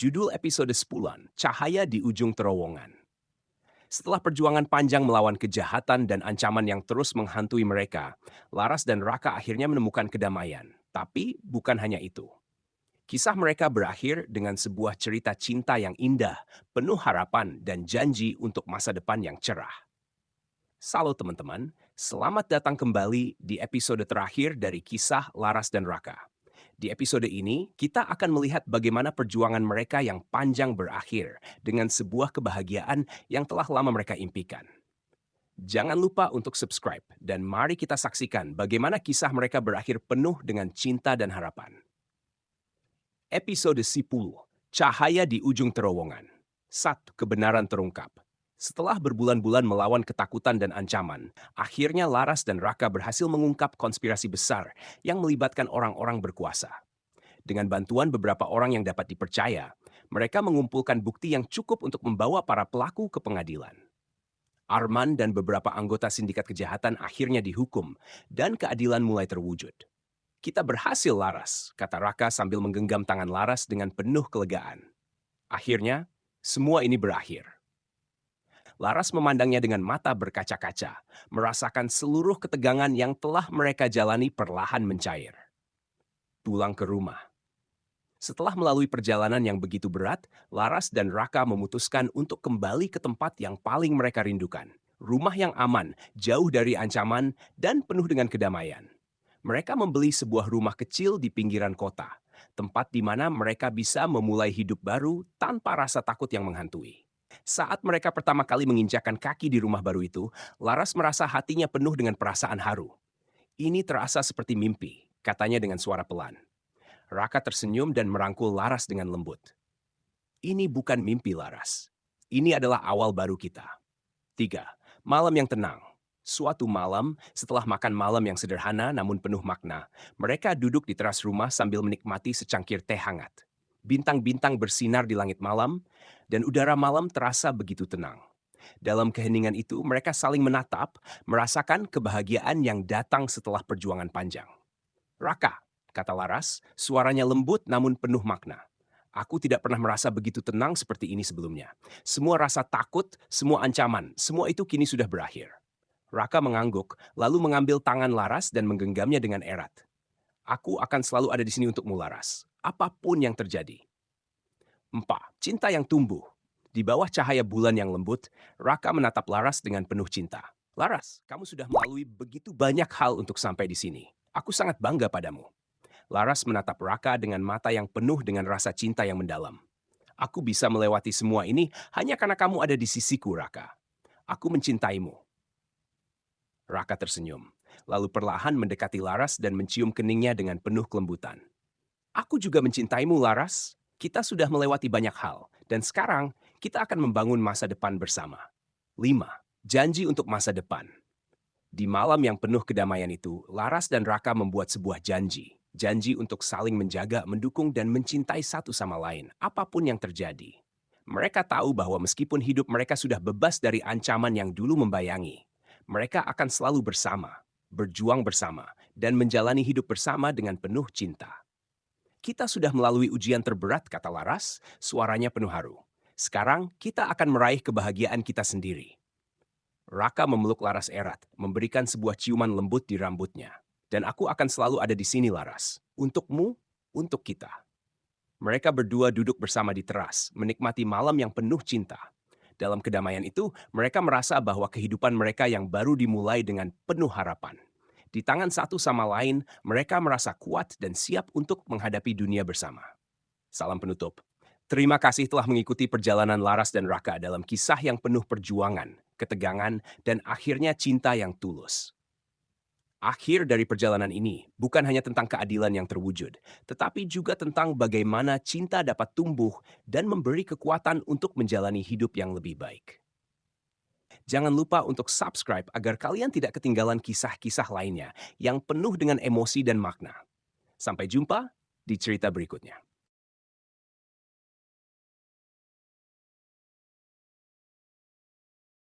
Judul episode 10, Cahaya di Ujung Terowongan. Setelah perjuangan panjang melawan kejahatan dan ancaman yang terus menghantui mereka, Laras dan Raka akhirnya menemukan kedamaian. Tapi bukan hanya itu. Kisah mereka berakhir dengan sebuah cerita cinta yang indah, penuh harapan dan janji untuk masa depan yang cerah. Salut teman-teman, selamat datang kembali di episode terakhir dari kisah Laras dan Raka. Di episode ini, kita akan melihat bagaimana perjuangan mereka yang panjang berakhir dengan sebuah kebahagiaan yang telah lama mereka impikan. Jangan lupa untuk subscribe dan mari kita saksikan bagaimana kisah mereka berakhir penuh dengan cinta dan harapan. Episode 10, Cahaya di Ujung Terowongan. 1. Kebenaran terungkap. Setelah berbulan-bulan melawan ketakutan dan ancaman, akhirnya Laras dan Raka berhasil mengungkap konspirasi besar yang melibatkan orang-orang berkuasa. Dengan bantuan beberapa orang yang dapat dipercaya, mereka mengumpulkan bukti yang cukup untuk membawa para pelaku ke pengadilan. Arman dan beberapa anggota sindikat kejahatan akhirnya dihukum, dan keadilan mulai terwujud. Kita berhasil, Laras, kata Raka sambil menggenggam tangan Laras dengan penuh kelegaan. Akhirnya, semua ini berakhir. Laras memandangnya dengan mata berkaca-kaca, merasakan seluruh ketegangan yang telah mereka jalani perlahan mencair. Pulang ke rumah. Setelah melalui perjalanan yang begitu berat, Laras dan Raka memutuskan untuk kembali ke tempat yang paling mereka rindukan. Rumah yang aman, jauh dari ancaman, dan penuh dengan kedamaian. Mereka membeli sebuah rumah kecil di pinggiran kota, tempat di mana mereka bisa memulai hidup baru tanpa rasa takut yang menghantui. Saat mereka pertama kali menginjakkan kaki di rumah baru itu, Laras merasa hatinya penuh dengan perasaan haru. Ini terasa seperti mimpi, katanya dengan suara pelan. Raka tersenyum dan merangkul Laras dengan lembut. Ini bukan mimpi, Laras. Ini adalah awal baru kita. 3. Malam yang tenang. Suatu malam, setelah makan malam yang sederhana namun penuh makna, mereka duduk di teras rumah sambil menikmati secangkir teh hangat. Bintang-bintang bersinar di langit malam, dan udara malam terasa begitu tenang. Dalam keheningan itu, mereka saling menatap, merasakan kebahagiaan yang datang setelah perjuangan panjang. Raka, kata Laras, suaranya lembut namun penuh makna. Aku tidak pernah merasa begitu tenang seperti ini sebelumnya. Semua rasa takut, semua ancaman, semua itu kini sudah berakhir. Raka mengangguk, lalu mengambil tangan Laras dan menggenggamnya dengan erat. Aku akan selalu ada di sini untukmu, Laras. Apapun yang terjadi. 4. Cinta yang tumbuh. Di bawah cahaya bulan yang lembut, Raka menatap Laras dengan penuh cinta. Laras, kamu sudah melalui begitu banyak hal untuk sampai di sini. Aku sangat bangga padamu. Laras menatap Raka dengan mata yang penuh dengan rasa cinta yang mendalam. Aku bisa melewati semua ini hanya karena kamu ada di sisiku, Raka. Aku mencintaimu. Raka tersenyum, lalu perlahan mendekati Laras dan mencium keningnya dengan penuh kelembutan. Aku juga mencintaimu, Laras. Kita sudah melewati banyak hal, dan sekarang kita akan membangun masa depan bersama. 5. Janji untuk masa depan. Di malam yang penuh kedamaian itu, Laras dan Raka membuat sebuah janji. Janji untuk saling menjaga, mendukung, dan mencintai satu sama lain, apapun yang terjadi. Mereka tahu bahwa meskipun hidup mereka sudah bebas dari ancaman yang dulu membayangi, mereka akan selalu bersama, berjuang bersama, dan menjalani hidup bersama dengan penuh cinta. Kita sudah melalui ujian terberat, kata Laras, suaranya penuh haru. Sekarang kita akan meraih kebahagiaan kita sendiri. Raka memeluk Laras erat, memberikan sebuah ciuman lembut di rambutnya. Dan aku akan selalu ada di sini, Laras. Untukmu, untuk kita. Mereka berdua duduk bersama di teras, menikmati malam yang penuh cinta. Dalam kedamaian itu, mereka merasa bahwa kehidupan mereka yang baru dimulai dengan penuh harapan. Di tangan satu sama lain, mereka merasa kuat dan siap untuk menghadapi dunia bersama. Salam penutup. Terima kasih telah mengikuti perjalanan Laras dan Raka dalam kisah yang penuh perjuangan, ketegangan, dan akhirnya cinta yang tulus. Akhir dari perjalanan ini bukan hanya tentang keadilan yang terwujud, tetapi juga tentang bagaimana cinta dapat tumbuh dan memberi kekuatan untuk menjalani hidup yang lebih baik. Jangan lupa untuk subscribe agar kalian tidak ketinggalan kisah-kisah lainnya yang penuh dengan emosi dan makna. Sampai jumpa di cerita berikutnya.